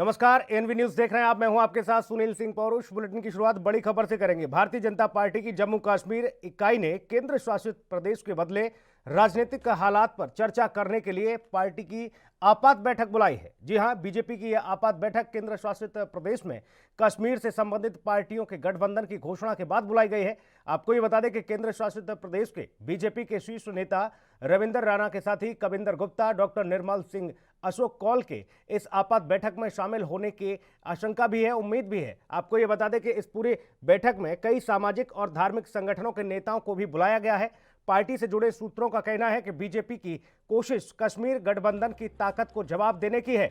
नमस्कार, N V news देख रहे हैं आप। मैं हूं आपके साथ सुनील सिंह पौरुष। बुलेटिन की शुरुआत बड़ी खबर से करेंगे। भारतीय जनता पार्टी की जम्मू कश्मीर इकाई ने केंद्र शासित प्रदेश के बदले राजनीतिक हालात पर चर्चा करने के लिए पार्टी की आपात बैठक बुलाई है। जी हां, बीजेपी की यह आपात बैठक केंद्र शासित प्रदेश में कश्मीर से संबंधित पार्टियों के गठबंधन की घोषणा के बाद बुलाई गई है। आपको ये बता दें कि केंद्र शासित प्रदेश के बीजेपी के शीर्ष नेता रविंद्र राणा के साथ ही कविंदर गुप्ता, डॉक्टर निर्मल सिंह, अशोक कौल के इस आपात बैठक में शामिल होने की आशंका भी है, उम्मीद भी है। आपको यह बता दें कि इस पूरी बैठक में कई सामाजिक और धार्मिक संगठनों के नेताओं को भी बुलाया गया है। पार्टी से जुड़े सूत्रों का कहना है कि बीजेपी की कोशिश कश्मीर गठबंधन की ताकत को जवाब देने की है।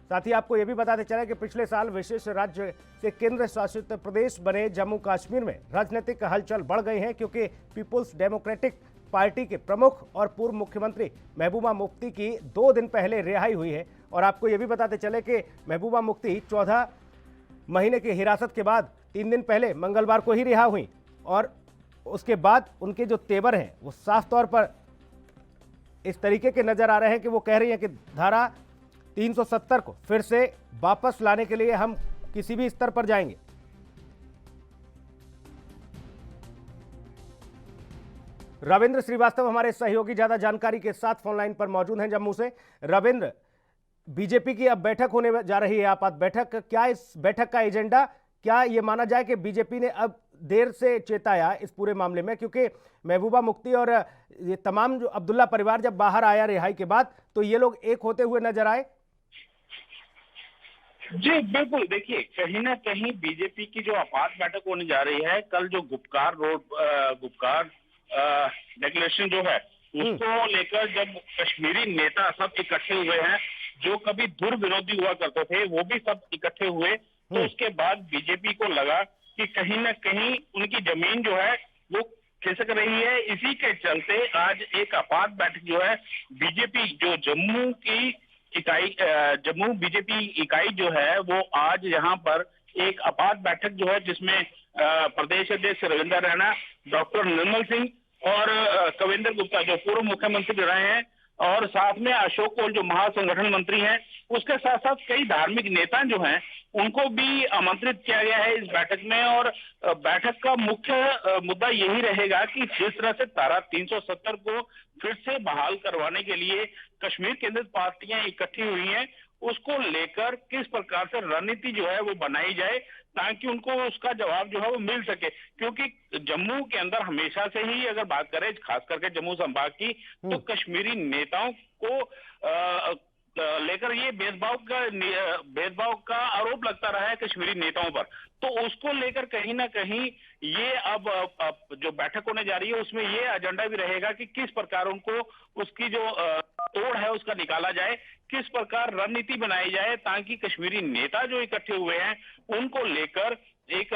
साथ ही आपको यह भी बताते चले कि पिछले साल विशेष राज्य से केंद्र शासित प्रदेश बने जम्मू कश्मीर में राजनीतिक हलचल बढ़ गई है, क्योंकि पीपुल्स डेमोक्रेटिक पार्टी के प्रमुख और पूर्व मुख्यमंत्री महबूबा मुफ्ती की 2 दिन पहले रिहाई हुई है। और आपको यह भी बताते चले कि महबूबा मुफ्ती 14 महीने की हिरासत के बाद 3 दिन पहले मंगलवार को ही रिहा हुई। और उसके बाद उनके जो तेवर हैं वो साफ तौर पर इस तरीके के नजर आ रहे हैं कि वो कह रही हैं कि धारा 370 को फिर से वापस लाने के लिए हम किसी भी स्तर पर जाएंगे। रविंद्र श्रीवास्तव हमारे सहयोगी ज्यादा जानकारी के साथ फोन लाइन पर मौजूद हैं जम्मू से। रविंद्र, बीजेपी की अब बैठक होने जा रही है, आपात बैठक। क्या इस बैठक का एजेंडा, क्या ये माना जाए कि बीजेपी ने अब देर से चेताया इस पूरे मामले में, क्योंकि महबूबा मुफ्ती और ये तमाम जो अब्दुल्ला परिवार जब बाहर आया रिहाई के बाद तो ये लोग एक होते हुए नजर आए? जी बिल्कुल, देखिए कहीं ना कहीं बीजेपी की जो आपात बैठक होने जा रही है, कल जो गुपकार डिक्लेरेशन जो है उसको लेकर जब कश्मीरी नेता सब इकट्ठे हुए हैं, जो कभी धुर विरोधी हुआ करते थे वो भी सब इकट्ठे हुए, तो उसके बाद बीजेपी को लगा कि कहीं ना कहीं उनकी जमीन जो है वो खिसक रही है। इसी के चलते आज एक आपात बैठक जो है बीजेपी जो जम्मू बीजेपी इकाई जो है वो आज यहाँ पर एक आपात बैठक जो है जिसमें प्रदेश अध्यक्ष रविंद्र राणा, डॉक्टर निर्मल सिंह और कविंदर गुप्ता जो पूर्व मुख्यमंत्री रहे हैं, और साथ में अशोक कौल जो महासंगठन मंत्री हैं, उसके साथ साथ कई धार्मिक नेता जो हैं उनको भी आमंत्रित किया गया है इस बैठक में। और बैठक का मुख्य मुद्दा यही रहेगा कि जिस तरह से धारा 370 को फिर से बहाल करवाने के लिए कश्मीर केंद्रित पार्टियां इकट्ठी हुई हैं, उसको लेकर किस प्रकार से रणनीति जो है वो बनाई जाए ताकि उनको उसका जवाब जो है वो मिल सके। क्योंकि जम्मू के अंदर हमेशा से ही अगर बात करें खास करके जम्मू संभाग की, तो कश्मीरी नेताओं को लेकर ये भेदभाव का आरोप लगता रहा है कश्मीरी नेताओं पर। तो उसको लेकर कहीं ना कहीं ये अब जो बैठक होने जा रही है उसमें ये एजेंडा भी रहेगा कि किस प्रकार उनको उसकी जो तोड़ है उसका निकाला जाए, किस प्रकार रणनीति बनाई जाए ताकि कश्मीरी नेता जो इकट्ठे हुए हैं उनको लेकर एक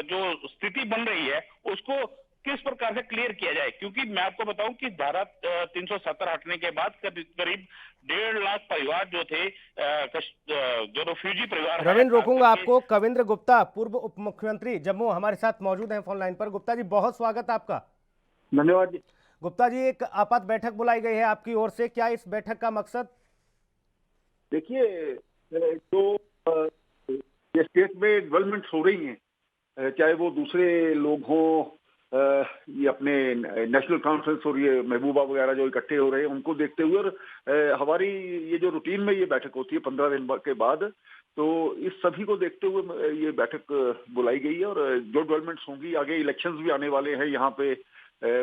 जो स्थिति बन रही है उसको किस प्रकार से क्लियर किया जाए। क्योंकि मैं आपको बताऊं कि धारा 370 हटने के बाद करीब 1.5 लाख परिवार जो थे, जो रेफ्यूजी परिवार। रविंद्र, रोकूंगा आपको। कविंद्र गुप्ता, पूर्व उप मुख्यमंत्री जम्मू, हमारे साथ मौजूद हैं फोन लाइन पर। गुप्ता जी, बहुत स्वागत आपका। धन्यवाद जी। गुप्ता जी, एक आपात बैठक बुलाई गई है आपकी ओर से, क्या इस बैठक का मकसद? देखिए, जो ये स्टेट में डेवलपमेंट हो रही हैं, चाहे वो दूसरे लोग हों, ये अपने नेशनल कॉन्फ्रेंस और ये महबूबा वगैरह जो इकट्ठे हो रहे हैं उनको देखते हुए, और हमारी ये जो रूटीन में ये बैठक होती है 15 दिन के बाद, तो इस सभी को देखते हुए ये बैठक बुलाई गई है। और जो डेवलपमेंट्स होंगी, आगे इलेक्शंस भी आने वाले हैं यहाँ पे,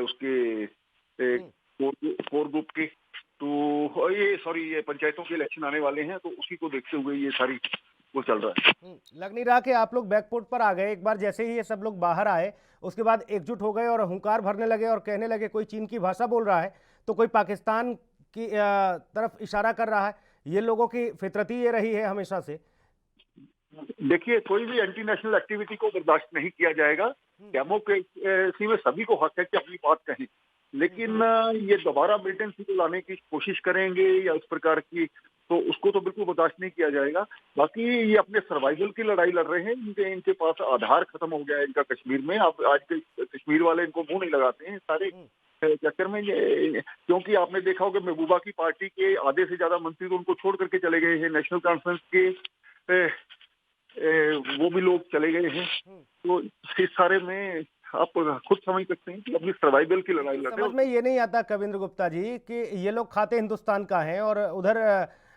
उसके कोर ग्रुप के, तो ये पंचायतों के इलेक्शन आने वाले हैं, तो उसी को देखते हुए ये सारी वो चल रहा है। लग नहीं रहा कि आप लोग बैकफुट पर आ गए। एक बार जैसे ही ये सब लोग बाहर आए उसके बाद एकजुट हो गए और हुंकार भरने लगे और कहने लगे कोई चीन की भाषा बोल रहा है तो कोई पाकिस्तान की तरफ इशारा कर रहा है। ये लोगों की फितरत ही ये रही है हमेशा से। देखिए, कोई भी एंटी नेशनल एक्टिविटी को बर्दाश्त नहीं किया जाएगा। डेमोक्रेसी में सभी को हक है कि अपनी बात कहें, लेकिन ये दोबारा मिलिटेंसी को लाने की कोशिश करेंगे या उस प्रकार की, तो उसको तो बिल्कुल बर्दाश्त नहीं किया जाएगा। बाकी ये अपने सर्वाइवल की लड़ाई लड़ रहे हैं। इनके पास आधार खत्म हो गया है इनका कश्मीर में। अब आज के कश्मीर वाले इनको मुंह नहीं लगाते हैं, सारे चक्कर में ये, क्योंकि आपने देखा होगा महबूबा की पार्टी के आधे से ज्यादा मंत्री तो उनको छोड़ करके चले गए हैं, नेशनल कॉन्फ्रेंस के वो भी लोग चले गए हैं। तो इस सारे में आप खुद समझ सकते हैं कि अपनी सर्वाइवल की लड़ाई लड़ रहे समझ हैं। में ये नहीं आता कविंद्र गुप्ता जी कि ये लोग खाते हिंदुस्तान का हैं और उधर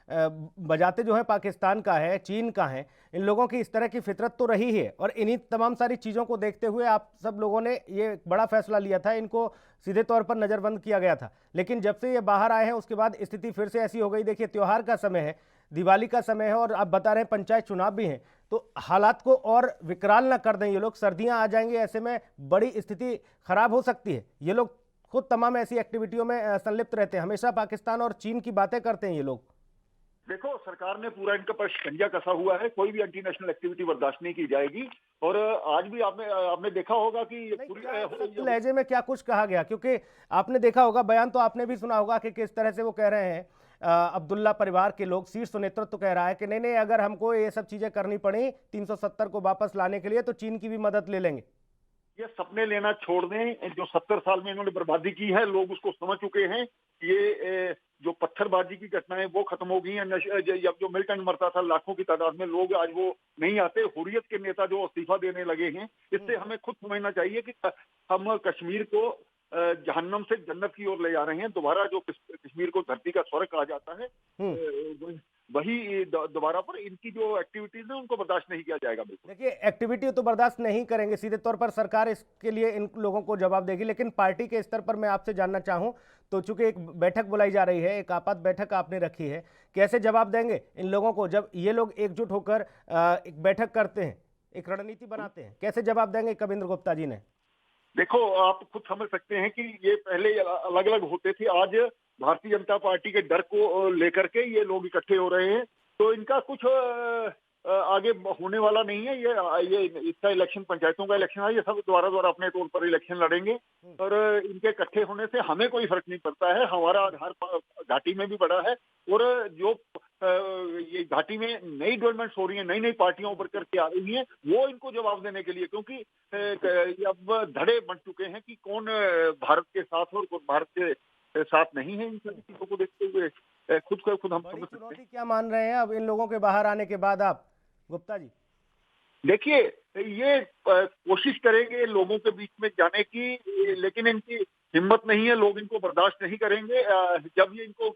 बजाते जो है पाकिस्तान का है, चीन का है। इन लोगों की इस तरह की फितरत तो रही है और इन्हीं तमाम सारी चीज़ों को देखते हुए आप सब लोगों ने ये बड़ा फैसला लिया था, इनको सीधे तौर पर नज़रबंद किया गया था। लेकिन जब से ये बाहर आए हैं उसके बाद स्थिति फिर से ऐसी हो गई। देखिए, त्योहार का समय है, दिवाली का समय है और आप बता रहे हैं पंचायत चुनाव भी हैं, तो हालात को और विकराल ना कर दें ये लोग। सर्दियां आ जाएंगी, ऐसे में बड़ी स्थिति खराब हो सकती है। ये लोग खुद तमाम ऐसी एक्टिविटियों में संलिप्त रहते हैं, हमेशा पाकिस्तान और चीन की बातें करते हैं ये लोग। देखो, सरकार ने पूरा इनका पर शिकंजा कसा हुआ है, कोई भी एंटी नेशनल एक्टिविटी बर्दाश्त नहीं की जाएगी। और आज भी आपने देखा होगा कि लहजे में क्या कुछ कहा गया, क्योंकि आपने देखा होगा, बयान तो आपने भी सुना होगा कि किस तरह से वो कह रहे हैं। अब्दुल्ला परिवार के लोग, शीर्ष नेतृत्व तो कह रहा है कि नहीं नहीं, अगर हमको ये सब चीजें करनी पड़ी 370 को वापस लाने के लिए तो चीन की भी मदद ले लेंगे। ये सपने लेना छोड़ दें। जो 70 साल में इन्होंने बर्बादी की है, लोग उसको समझ चुके हैं। ये जो पत्थरबाजी की घटनाएं वो खत्म हो गई हैं। जब जो मिलिटेंट मरता था लाखों की तादाद में, लोग आज वो नहीं आते। हुर्रियत के नेता जो इस्तीफा देने लगे हैं, इससे हमें खुद समझना चाहिए कि हम कश्मीर को जहन्नम से जन्नत की ओर ले जा रहे हैं। दोबारा जो कश्मीर को धरती का स्वर्ग कहा जाता है, वही दोबारा पर इनकी जो एक्टिविटीज है उनको बर्दाश्त नहीं किया जाएगा। बिल्कुल देखिए, एक्टिविटी तो बर्दाश्त नहीं करेंगे, सीधे तौर पर सरकार इसके लिए इन लोगों को जवाब देगी। लेकिन पार्टी के स्तर पर मैं आपसे जानना चाहूं, तो चूंकि एक बैठक बुलाई जा रही है, एक आपात बैठक आपने रखी है, कैसे जवाब देंगे इन लोगों को जब ये लोग एकजुट होकर एक बैठक करते हैं, एक रणनीति बनाते हैं? कैसे जवाब देंगे कविंद्र गुप्ता जी ने? देखो, आप खुद समझ सकते हैं कि ये पहले अलग अलग होते थे, आज भारतीय जनता पार्टी के डर को लेकर के ये लोग इकट्ठे हो रहे हैं। तो इनका कुछ आगे होने वाला नहीं है। ये इसका इलेक्शन, पंचायतों का इलेक्शन है, ये सब दोबारा अपने तौर पर इलेक्शन लड़ेंगे। और इनके इकट्ठे होने से हमें कोई फर्क नहीं पड़ता है। हमारा आधार घाटी में भी बड़ा है और जो ये घाटी में नई डेवलपमेंट्स हो रही है, नई नई पार्टियां उभर करके आ रही हैं, वो इनको जवाब देने के लिए, क्योंकि अब धड़े बन चुके हैं कि कौन भारत के साथ और कौन भारत के साथ नहीं है। इन सभी चीजों को देखते हुए खुद हम समझ सकते हैं। क्या मान रहे हैं अब इन लोगों के बाहर आने के बाद आप, गुप्ता जी? देखिए, ये कोशिश करेंगे लोगों के बीच में जाने की, लेकिन इनकी हिम्मत नहीं है। लोग इनको बर्दाश्त नहीं करेंगे। जब ये इनको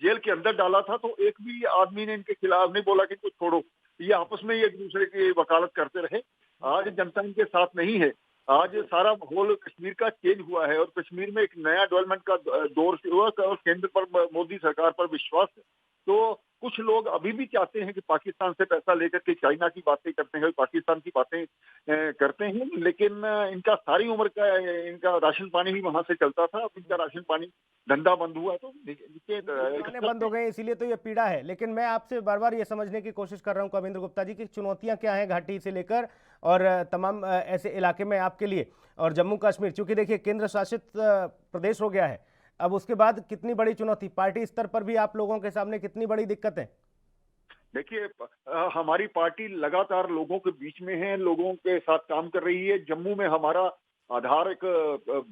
जेल के अंदर डाला था तो एक भी आदमी ने इनके खिलाफ नहीं बोला कि इनको छोड़ो। ये आपस में एक दूसरे की वकालत करते रहे। आज जनता इनके साथ नहीं है। आज सारा माहौल कश्मीर का चेंज हुआ है और कश्मीर में एक नया डेवलपमेंट का दौर शुरू हुआ और केंद्र पर, मोदी सरकार पर विश्वास है। तो कुछ लोग अभी भी चाहते हैं कि पाकिस्तान से पैसा लेकर के चाइना की बातें करते हैं, पाकिस्तान की बातें करते हैं, लेकिन इनका सारी उम्र का इनका राशन पानी भी वहां से चलता था। अब इनका राशन पानी धंधा बंद हुआ तो बंद हो गए, इसीलिए तो ये पीड़ा है। लेकिन मैं आपसे बार बार ये समझने की कोशिश कर रहा हूँ कविंद्र गुप्ता जी की चुनौतियां क्या हैं घाटी से लेकर और तमाम ऐसे इलाके में आपके लिए। और जम्मू कश्मीर चूंकि देखिए केंद्र शासित प्रदेश हो गया है, अब उसके बाद कितनी बड़ी चुनौती, पार्टी स्तर पर भी आप लोगों के सामने कितनी बड़ी दिक्कत है? देखिए, हमारी पार्टी लगातार लोगों के बीच में है, लोगों के साथ काम कर रही है। जम्मू में हमारा आधार एक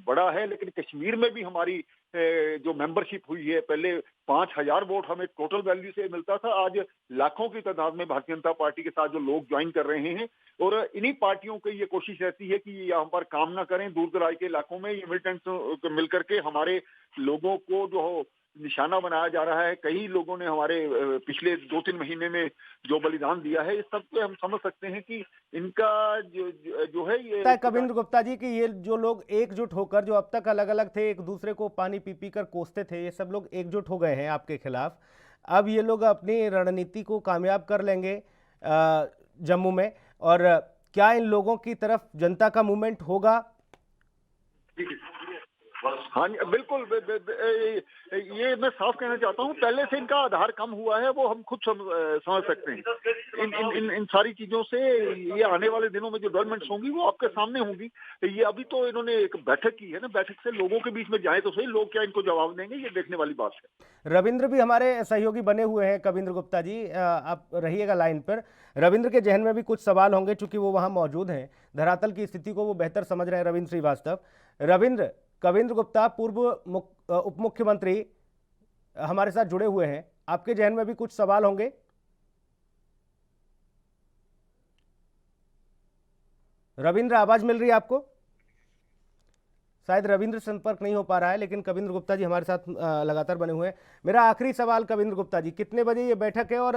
बड़ा है, लेकिन कश्मीर में भी हमारी जो मेंबरशिप हुई है, पहले 5000 वोट हमें टोटल वैल्यू से मिलता था, आज लाखों की तादाद में भारतीय जनता पार्टी के साथ जो लोग ज्वाइन कर रहे हैं। और इन्हीं पार्टियों की ये कोशिश रहती है कि यहाँ पर काम ना करें। दूर दराज के इलाकों में ये मिलिटेंट्स मिलकर के हमारे लोगों को जो निशाना बनाया जा रहा है। कई लोगों ने हमारे पिछले 2-3 महीने में जो बलिदान दिया है, इस सब पे हम समझ सकते हैं कि इनका जो है ये कविंद्र गुप्ता जी कि ये जो लोग एकजुट होकर, जो अब तक अलग अलग थे, एक दूसरे को पानी पी पी कर कोसते थे, ये सब लोग एकजुट हो गए हैं आपके खिलाफ। अब ये लोग अपनी रणनीति को कामयाब कर लेंगे जम्मू में, और क्या इन लोगों की तरफ जनता का मूवमेंट होगा? हाँ, बिल्कुल। ये मैं साफ कहना चाहता हूँ, पहले से इनका आधार कम हुआ है, वो हम खुद समझ सकते हैं। इन सारी चीजों से ये आने वाले दिनों में जो डेवलपमेंट्स होंगी वो आपके सामने होंगी। ये अभी तो इन्होंने एक बैठक की है ना, बैठक से लोगों के बीच में जाए तो सही, लोग क्या इनको जवाब देंगे, ये देखने वाली बात है। रविंद्र भी हमारे सहयोगी बने हुए हैं। कविंद्र गुप्ता जी, आप रहिएगा लाइन पर। रविंद्र के जहन में भी कुछ सवाल होंगे, चूंकि वो वहां मौजूद हैं, धरातल की स्थिति को वो बेहतर समझ रहे हैं, रविंद्र श्रीवास्तव। रविंद्र, कविंद्र गुप्ता पूर्व उप मुख्यमंत्री हमारे साथ जुड़े हुए हैं। आपके जहन में भी कुछ सवाल होंगे। रविंद्र, आवाज मिल रही है आपको? शायद रविंद्र संपर्क नहीं हो पा रहा है, लेकिन कविंद्र गुप्ता जी हमारे साथ लगातार बने हुए हैं। मेरा आखिरी सवाल कविंद्र गुप्ता जी, कितने बजे ये बैठक है और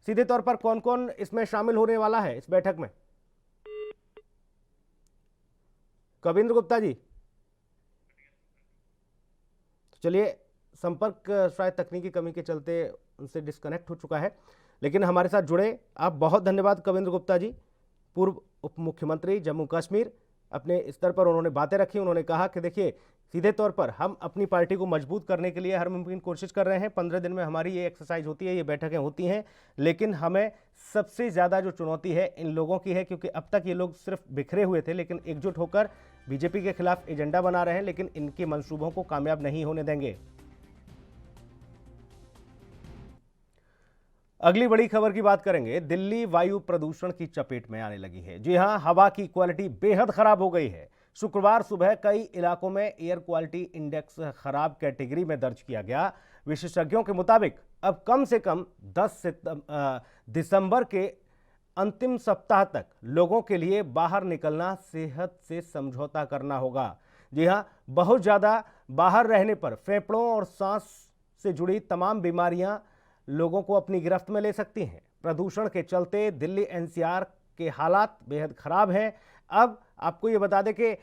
सीधे तौर पर कौन कौन इसमें शामिल होने वाला है इस बैठक में? कविंद्र गुप्ता जी, चलिए, संपर्क शायद तकनीकी कमी के चलते उनसे डिस्कनेक्ट हो चुका है, लेकिन हमारे साथ जुड़े आप, बहुत धन्यवाद कविंद्र गुप्ता जी। पूर्व उप मुख्यमंत्री जम्मू कश्मीर, अपने स्तर पर उन्होंने बातें रखी। उन्होंने कहा कि देखिए, सीधे तौर पर हम अपनी पार्टी को मजबूत करने के लिए हर मुमकिन कोशिश कर रहे हैं। 15 दिन में हमारी ये एक्सरसाइज होती है, ये बैठकें होती हैं, लेकिन हमें सबसे ज़्यादा जो चुनौती है इन लोगों की है, क्योंकि अब तक ये लोग सिर्फ बिखरे हुए थे, लेकिन एकजुट होकर बीजेपी के खिलाफ एजेंडा बना रहे हैं, लेकिन इनके मंसूबों को कामयाब नहीं होने देंगे। अगली बड़ी खबर की बात करेंगे। दिल्ली वायु प्रदूषण की चपेट में आने लगी है। जी हां, हवा की क्वालिटी बेहद खराब हो गई है। शुक्रवार सुबह कई इलाकों में एयर क्वालिटी इंडेक्स खराब कैटेगरी में दर्ज किया गया। विशेषज्ञों के मुताबिक अब कम से कम 10 दिसंबर के अंतिम सप्ताह तक लोगों के लिए बाहर निकलना सेहत से समझौता करना होगा। जी हां, बहुत ज़्यादा बाहर रहने पर फेफड़ों और सांस से जुड़ी तमाम बीमारियां लोगों को अपनी गिरफ्त में ले सकती हैं। प्रदूषण के चलते दिल्ली एनसीआर के हालात बेहद खराब हैं। अब आपको ये बता दें कि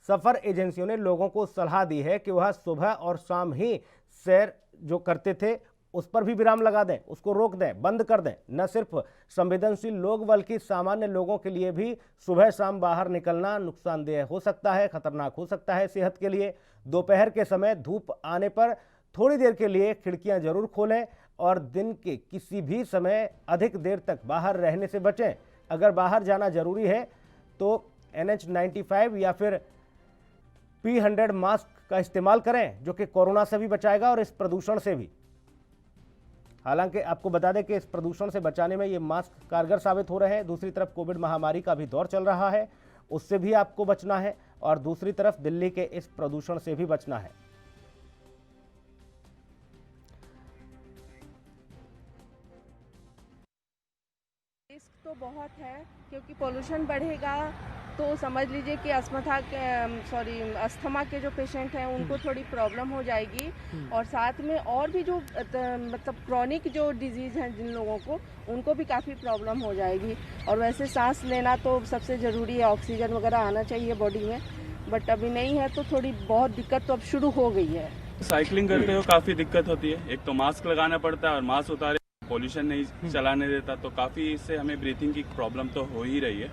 सफ़र एजेंसियों ने लोगों को सलाह दी है कि वह सुबह और शाम ही सैर जो करते थे उस पर भी विराम लगा दें, उसको रोक दें, बंद कर दें। न सिर्फ संवेदनशील लोग बल्कि सामान्य लोगों के लिए भी सुबह शाम बाहर निकलना नुकसानदेह हो सकता है, खतरनाक हो सकता है सेहत के लिए। दोपहर के समय धूप आने पर थोड़ी देर के लिए खिड़कियां जरूर खोलें और दिन के किसी भी समय अधिक देर तक बाहर रहने से बचें। अगर बाहर जाना जरूरी है तो NH95 या फिर P100 मास्क का इस्तेमाल करें, जो कि कोरोना से भी बचाएगा और इस प्रदूषण से भी। हालांकि आपको बता दें कि इस प्रदूषण से बचाने में ये मास्क कारगर साबित हो रहे हैं। दूसरी तरफ कोविड महामारी का भी दौर चल रहा है, उससे भी आपको बचना है, और दूसरी तरफ दिल्ली के इस प्रदूषण से भी बचना है। रिस्क तो बहुत है, क्योंकि पोल्यूशन बढ़ेगा तो समझ लीजिए कि अस्थमा के जो पेशेंट हैं उनको थोड़ी प्रॉब्लम हो जाएगी, और साथ में और भी जो मतलब क्रॉनिक जो डिजीज़ हैं जिन लोगों को, उनको भी काफ़ी प्रॉब्लम हो जाएगी। और वैसे सांस लेना तो सबसे ज़रूरी है, ऑक्सीजन वगैरह आना चाहिए बॉडी में, बट अभी नहीं है तो थोड़ी बहुत दिक्कत तो अब शुरू हो गई है। साइकिलिंग करते हुए काफ़ी दिक्कत होती है। एक तो मास्क लगाना पड़ता है और मास्क उतारे पोल्यूशन नहीं चलाने देता, तो काफ़ी इससे हमें ब्रीथिंग की प्रॉब्लम तो हो ही रही है।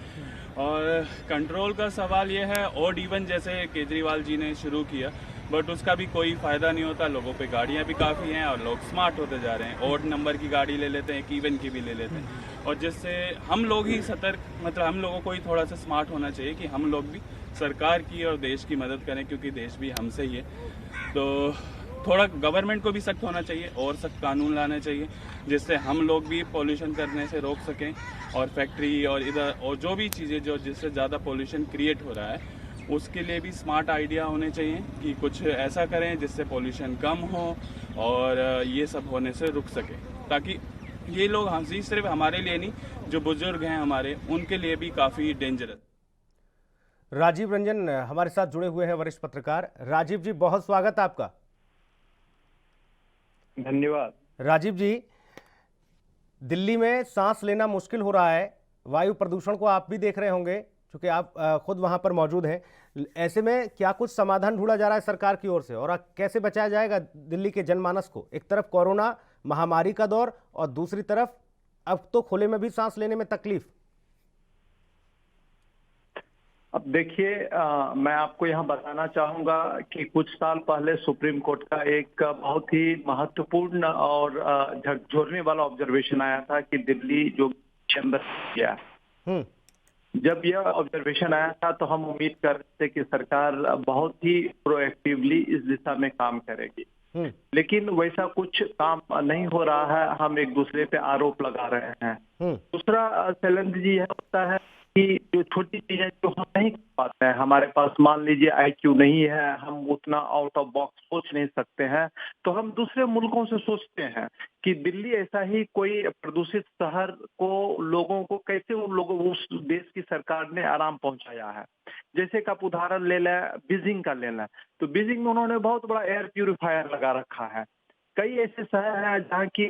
और कंट्रोल का सवाल ये है, ऑड इवन जैसे केजरीवाल जी ने शुरू किया, बट उसका भी कोई फ़ायदा नहीं होता। लोगों पे गाड़ियाँ भी काफ़ी हैं और लोग स्मार्ट होते जा रहे हैं। ऑड नंबर की गाड़ी ले लेते हैं, एक इवन की भी ले लेते हैं, और जिससे हम लोग ही सतर्क, मतलब हम लोगों को ही थोड़ा सा स्मार्ट होना चाहिए कि हम लोग भी सरकार की और देश की मदद करें, क्योंकि देश भी हमसे ही है। तो थोड़ा गवर्नमेंट को भी सख्त होना चाहिए और सख्त कानून लाने चाहिए, जिससे हम लोग भी पोल्यूशन करने से रोक सकें। और फैक्ट्री और इधर और जो भी चीज़ें जो जिससे ज़्यादा पोल्यूशन क्रिएट हो रहा है, उसके लिए भी स्मार्ट आइडिया होने चाहिए कि कुछ ऐसा करें जिससे पोल्यूशन कम हो और ये सब होने से रुक सके, ताकि ये लोग हंसी सिर्फ हमारे लिए नहीं, जो बुजुर्ग हैं हमारे, उनके लिए भी काफ़ी डेंजरस। राजीव रंजन हमारे साथ जुड़े हुए हैं, वरिष्ठ पत्रकार। राजीव जी, बहुत स्वागत आपका। धन्यवाद। राजीव जी, दिल्ली में सांस लेना मुश्किल हो रहा है। वायु प्रदूषण को आप भी देख रहे होंगे, क्योंकि आप खुद वहां पर मौजूद हैं। ऐसे में क्या कुछ समाधान ढूंढा जा रहा है सरकार की ओर से, और कैसे बचाया जाएगा दिल्ली के जनमानस को? एक तरफ कोरोना महामारी का दौर और दूसरी तरफ अब तो खुले में भी सांस लेने में तकलीफ। अब देखिए, मैं आपको यहाँ बताना चाहूंगा कि कुछ साल पहले सुप्रीम कोर्ट का एक बहुत ही महत्वपूर्ण और झकझोरने वाला ऑब्जर्वेशन आया था कि दिल्ली जो चैम्बर किया। जब यह ऑब्जर्वेशन आया था तो हम उम्मीद कर रहे थे कि सरकार बहुत ही प्रोएक्टिवली इस दिशा में काम करेगी, लेकिन वैसा कुछ काम नहीं हो रहा है। हम एक दूसरे पे आरोप लगा रहे हैं। दूसरा शैलेंद्र जी यह होता है कि जो छोटी चीजें जो हम नहीं कर पाते हैं, हमारे पास मान लीजिए आईक्यू नहीं है, हम उतना आउट ऑफ बॉक्स सोच नहीं सकते हैं, तो हम दूसरे मुल्कों से सोचते हैं कि दिल्ली ऐसा ही कोई प्रदूषित शहर को लोगों को कैसे उन लोगों उस देश की सरकार ने आराम पहुंचाया है। जैसे कि आप उदाहरण ले लें, बीजिंग का ले लें, तो बीजिंग में उन्होंने बहुत बड़ा एयर प्यूरिफायर लगा रखा है। कई ऐसे शहर हैं जहाँ की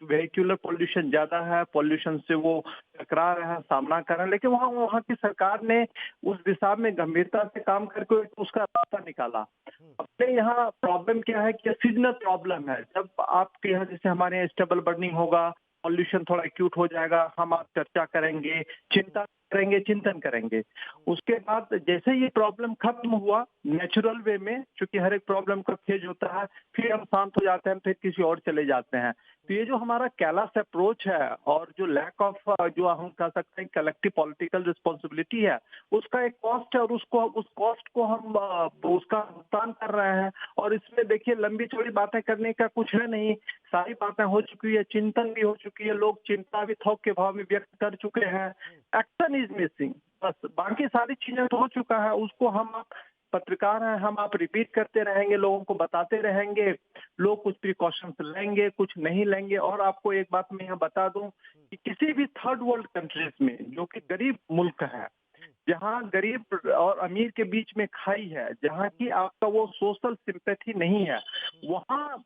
वेहिकुलर पोल्यूशन ज्यादा है, पोल्यूशन से वो टकरा रहे हैं, सामना कर रहे हैं, लेकिन वहाँ की सरकार ने उस दिशा में गंभीरता से काम करके उसका रास्ता निकाला। अपने यहाँ प्रॉब्लम क्या है कि सीजनल प्रॉब्लम है। जब आपके यहाँ जैसे हमारे यहाँ स्टेबल बर्निंग होगा, पॉल्यूशन थोड़ा एक्यूट हो जाएगा, हम आप चर्चा करेंगे, चिंता करेंगे, चिंतन करेंगे। उसके बाद जैसे ये प्रॉब्लम खत्म हुआ नेचुरल वे में, क्योंकि हर एक प्रॉब्लम का फेज होता है, फिर हम शांत हो जाते हैं, फिर किसी और चले जाते हैं। तो ये जो हमारा कैलाश अप्रोच है और जो लैक ऑफ जो हम कह सकते हैं कलेक्टिव पॉलिटिकल रिस्पॉन्सिबिलिटी है, उसका एक कॉस्ट है और उस कॉस्ट को हम उसका भुगतान कर रहे हैं। और इसमें देखिए लंबी चौड़ी बातें करने का कुछ है नहीं, सारी बातें हो चुकी है, चिंतन भी हो चुकी है, लोग चिंता भी थोक के भाव में व्यक्त कर चुके हैं। एक्शन इज मिसिंग, बस बाकी सारी चीजें तो हो चुका है। उसको हम आप पत्रकार हैं, हम आप रिपीट करते रहेंगे, लोगों को बताते रहेंगे, लोग कुछ प्रिकॉशंस लेंगे, कुछ नहीं लेंगे। और आपको एक बात मैं यहाँ बता दूं कि किसी भी थर्ड वर्ल्ड कंट्रीज में जो कि गरीब मुल्क है, जहाँ गरीब और अमीर के बीच में खाई है, जहाँ की आपका वो सोशल सिंपैथी नहीं है, वहाँ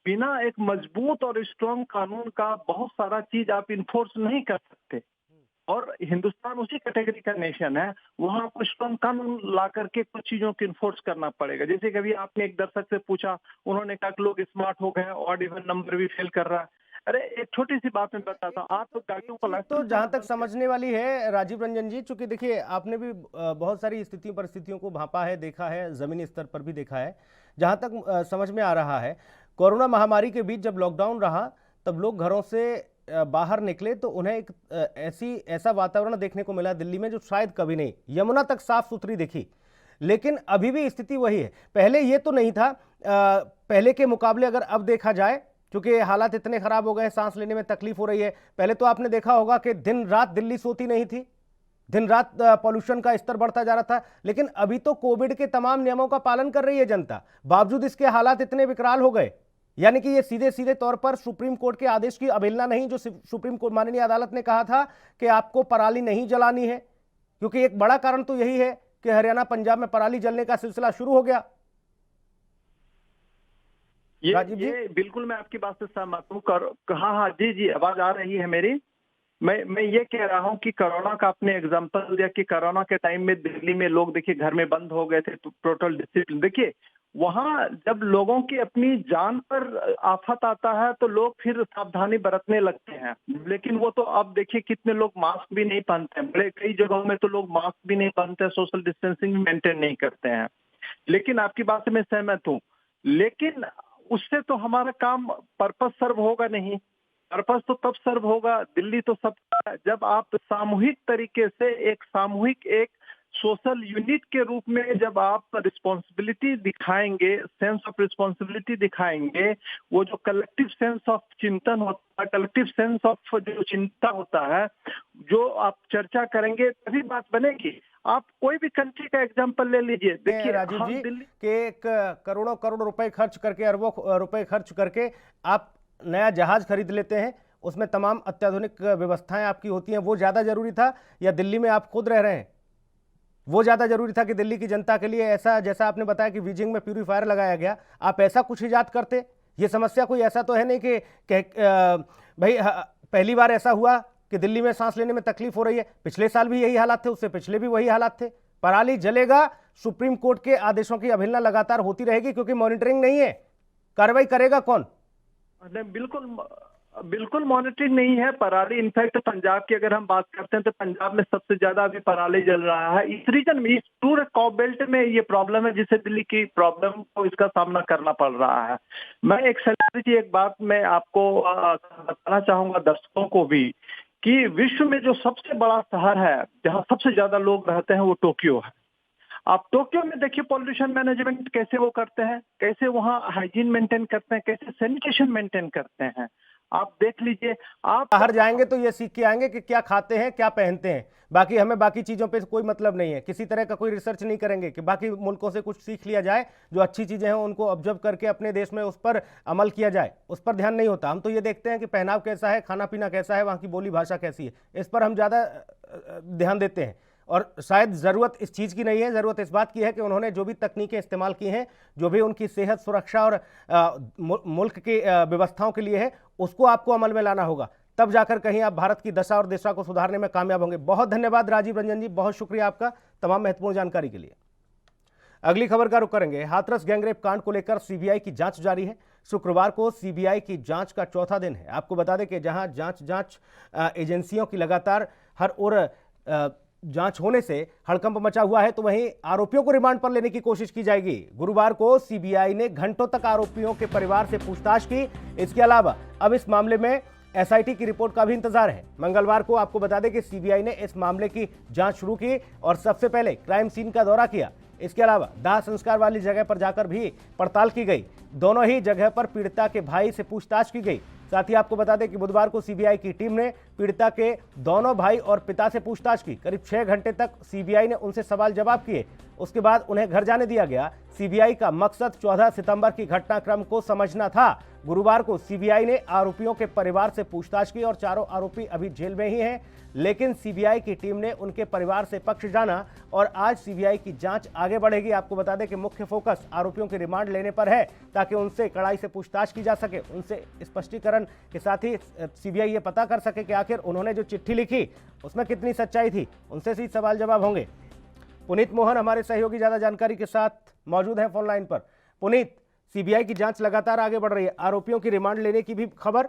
बिना एक मजबूत और स्ट्रॉन्ग कानून का बहुत सारा चीज आप इन्फोर्स नहीं कर सकते। और हिंदुस्तान उसी कैटेगरी का नेशन है, वहाँ आपको स्ट्रॉन्ग कानून ला करके कुछ चीजों को इन्फोर्स करना पड़ेगा। जैसे कभी आपने एक दर्शक से पूछा, उन्होंने कहा कि लोग स्मार्ट हो गए, ऑड इवन नंबर भी फेल कर रहा है। अरे एक छोटी सी बात मैं बताता हूँ, आप गाड़ियों को तो जहां तक समझने वाली है राजीव रंजन जी, चूंकि देखिए आपने भी बहुत सारी स्थितियों परिस्थितियों को भांपा है, देखा है, जमीनी स्तर पर भी देखा है। जहां तक समझ में आ रहा है, कोरोना महामारी के बीच जब लॉकडाउन रहा तब लोग घरों से बाहर निकले तो उन्हें एक ऐसा वातावरण देखने को मिला दिल्ली में जो शायद कभी नहीं, यमुना तक साफ सुथरी दिखी। लेकिन अभी भी स्थिति वही है, पहले ये तो नहीं था। पहले के मुकाबले अगर अब देखा जाए, क्योंकि हालात इतने खराब हो गए, सांस लेने में तकलीफ हो रही है। पहले तो आपने देखा होगा कि दिन रात दिल्ली सोती नहीं थी, दिन रात पॉल्यूशन का स्तर बढ़ता जा रहा था। लेकिन अभी तो कोविड के तमाम नियमों का पालन कर रही है जनता, बावजूद इसके हालात इतने विकराल हो गए। यानी कि ये सीधे सीधे तौर पर सुप्रीम कोर्ट के आदेश की अवहेलना नहीं, जो सुप्रीम कोर्ट माननीय अदालत ने कहा था कि आपको पराली नहीं जलानी है, क्योंकि एक बड़ा कारण तो यही है कि हरियाणा पंजाब में पराली जलने का सिलसिला शुरू हो गया। ये बिल्कुल मैं आपकी बात से सहमत हूँ। हाँ जी, आवाज आ रही है मेरी। मैं ये कह रहा हूँ कि कोरोना का आपने एग्जांपल दिया कि कोरोना के टाइम में दिल्ली में लोग देखिए घर में बंद हो गए थे, तो टोटल डिसिप्लिन। देखिए वहां जब लोगों की अपनी जान पर आफत आता है तो लोग फिर सावधानी बरतने लगते हैं। लेकिन वो तो अब देखिए कितने लोग मास्क भी नहीं पहनते हैं, बड़े कई जगहों में तो लोग मास्क भी नहीं पहनते, सोशल डिस्टेंसिंग मेंटेन नहीं करते हैं। लेकिन आपकी बात से मैं सहमत हूँ, लेकिन उससे तो हमारा काम पर्पस सर्व होगा नहीं। पर्पस तो तब सर्व होगा, दिल्ली तो सब जब आप सामूहिक तरीके से एक सामूहिक एक सोशल यूनिट के रूप में जब आप रिस्पॉन्सिबिलिटी दिखाएंगे, सेंस ऑफ रिस्पॉन्सिबिलिटी दिखाएंगे, वो जो कलेक्टिव सेंस ऑफ चिंतन होता है, कलेक्टिव सेंस ऑफ जो चिंता होता है, जो आप चर्चा करेंगे तभी बात बनेगी। आप कोई भी कंट्री का एग्जांपल ले लीजिए, देखिए राजीव जी के करोड़ों करोड़ रुपए खर्च करके, अरबों रुपए खर्च करके आप नया जहाज खरीद लेते हैं, उसमें तमाम अत्याधुनिक व्यवस्थाएं आपकी होती हैं। वो ज्यादा जरूरी था या दिल्ली में आप खुद रह रहे हैं वो ज्यादा जरूरी था कि दिल्ली की जनता के लिए ऐसा, जैसा आपने बताया कि बीजिंग में प्यूरीफायर लगाया गया, आप ऐसा कुछ इजाद करते? ये समस्या कोई ऐसा तो है नहीं कि भाई पहली बार ऐसा हुआ कि दिल्ली में सांस लेने में तकलीफ हो रही है। पिछले साल भी यही हालात थे, उससे पिछले भी वही हालात थे। पराली जलेगा, सुप्रीम कोर्ट के आदेशों की अवहेलना लगातार होती रहेगी, क्योंकि मॉनिटरिंग नहीं है। कार्रवाई करेगा कौन? बिल्कुल मॉनिटरिंग नहीं है। पराली इनफैक्ट पंजाब की अगर हम बात करते हैं तो पंजाब में सबसे ज्यादा अभी पराली जल रहा है। इस रीजन में, इस पूरे कॉप बेल्ट में ये प्रॉब्लम है, जिससे दिल्ली की प्रॉब्लम को इसका सामना करना पड़ रहा है। मैं एक बात मैं आपको बताना चाहूंगा दर्शकों को भी, कि विश्व में जो सबसे बड़ा शहर है जहां सबसे ज्यादा लोग रहते हैं वो टोक्यो है। आप टोक्यो में देखिए पॉल्यूशन मैनेजमेंट कैसे वो करते हैं, कैसे वहाँ हाइजीन मेंटेन करते हैं, कैसे सैनिटेशन मेंटेन करते हैं। आप देख लीजिए, आप बाहर जाएंगे तो ये सीख के आएंगे कि क्या खाते हैं, क्या पहनते हैं। बाकी हमें बाकी चीजों पे कोई मतलब नहीं है, किसी तरह का कोई रिसर्च नहीं करेंगे कि बाकी मुल्कों से कुछ सीख लिया जाए, जो अच्छी चीजें हैं उनको ऑब्जर्व करके अपने देश में उस पर अमल किया जाए, उस पर ध्यान नहीं होता। हम तो ये देखते हैं कि पहनाव कैसा है, खाना पीना कैसा है, वहाँ की बोली भाषा कैसी है, इस पर हम ज़्यादा ध्यान देते हैं। और शायद ज़रूरत इस चीज़ की नहीं है, ज़रूरत इस बात की है कि उन्होंने जो भी तकनीकें इस्तेमाल की हैं, जो भी उनकी सेहत सुरक्षा और मुल्क की व्यवस्थाओं के लिए है, उसको आपको अमल में लाना होगा, तब जाकर कहीं आप भारत की दशा और दिशा को सुधारने में कामयाब होंगे। बहुत धन्यवाद राजीव रंजन जी, बहुत शुक्रिया आपका तमाम महत्वपूर्ण जानकारी के लिए। अगली खबर का रुख करेंगे। हाथरस गैंगरेप कांड को लेकर सीबीआई की जांच जारी है। शुक्रवार को सीबीआई की जांच का चौथा दिन है। आपको बता दें कि जहां जांच एजेंसियों की लगातार हर ओर जांच होने से हड़कंप मचा हुआ है, तो वहीं आरोपियों को रिमांड पर लेने की कोशिश की जाएगी। गुरुवार को सीबीआई ने घंटों तक आरोपियों के परिवार से पूछताछ की। इसके अलावा अब इस मामले में एसआईटी की रिपोर्ट का भी इंतजार है। मंगलवार को आपको बता दें कि सीबीआई ने इस मामले की जांच शुरू की और सबसे पहले क्राइम सीन का दौरा किया। इसके अलावा दाह संस्कार वाली जगह पर जाकर भी पड़ताल की गई। दोनों ही जगह पर पीड़िता के भाई से पूछताछ की गई। साथ ही आपको बता दें कि बुधवार को सीबीआई की टीम ने पीड़िता के दोनों भाई और पिता से पूछताछ की। करीब 6 घंटे तक सीबीआई ने उनसे सवाल जवाब किए। उसके बाद उन्हें घर जाने दिया गया। सीबीआई का मकसद 14 सितंबर की घटनाक्रम को समझना था। गुरुवार को सीबीआई ने आरोपियों के परिवार से पूछताछ की और चारों आरोपी अभी जेल में ही हैं, लेकिन सीबीआई की टीम ने उनके परिवार से पक्ष जाना और आज सीबीआई की जांच आगे बढ़ेगी। आपको बता दें कि मुख्य फोकस आरोपियों के रिमांड लेने पर है, ताकि उनसे कड़ाई से पूछताछ की जा सके, उनसे स्पष्टीकरण के साथ ही सीबीआई ये पता कर सके कि आखिर उन्होंने जो चिट्ठी लिखी उसमें कितनी सच्चाई थी। उनसे ही सवाल जवाब होंगे। पुनीत मोहन हमारे सहयोगी ज्यादा जानकारी के साथ मौजूद हैं फोन लाइन पर। पुनीत, सीबीआई की जांच लगातार आगे बढ़ रही है, आरोपियों की रिमांड लेने की भी खबर।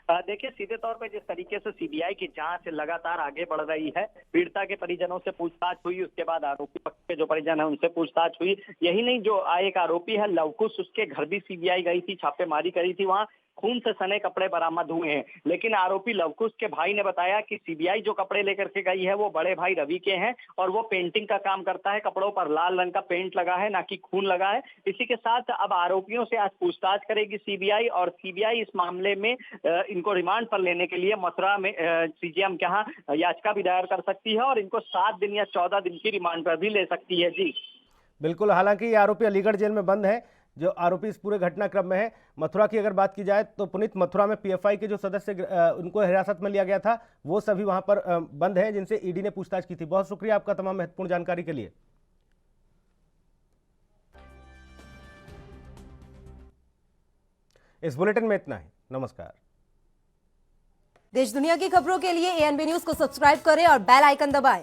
देखिए, सीधे तौर पे जिस तरीके से सीबीआई की जांच लगातार आगे बढ़ रही है, पीड़िता के परिजनों से पूछताछ हुई, उसके बाद आरोपी पक्ष के जो परिजन है उनसे पूछताछ हुई। यही नहीं, जो एक आरोपी है लवकुश, उसके घर भी सीबीआई गई थी, छापेमारी करी थी, वहां खून से सने कपड़े बरामद हुए हैं। लेकिन आरोपी लवकुश के भाई ने बताया कि सीबीआई जो कपड़े लेकर के गई है वो बड़े भाई रवि के हैं और वो पेंटिंग का काम करता है। कपड़ों पर लाल रंग का पेंट लगा है, ना कि खून लगा है। इसी के साथ अब आरोपियों से आज पूछताछ करेगी सीबीआई और सीबीआई इस मामले में इनको रिमांड पर लेने के लिए मथुरा में सीजेएम के यहाँ याचिका भी दायर कर सकती है और इनको 7 दिन या 14 दिन की रिमांड पर भी ले सकती है। जी बिल्कुल, हालांकि ये आरोपी अलीगढ़ जेल में बंद है, जो आरोपी इस पूरे घटनाक्रम में है। मथुरा की अगर बात की जाए तो पुनीत, मथुरा में पीएफआई के जो सदस्य उनको हिरासत में लिया गया था, वो सभी वहां पर बंद हैं, जिनसे ईडी ने पूछताछ की थी। बहुत शुक्रिया आपका तमाम महत्वपूर्ण जानकारी के लिए। इस बुलेटिन में इतना ही। नमस्कार। देश दुनिया की खबरों के लिए एएनबी न्यूज को सब्सक्राइब करें और बेल आइकन दबाएं।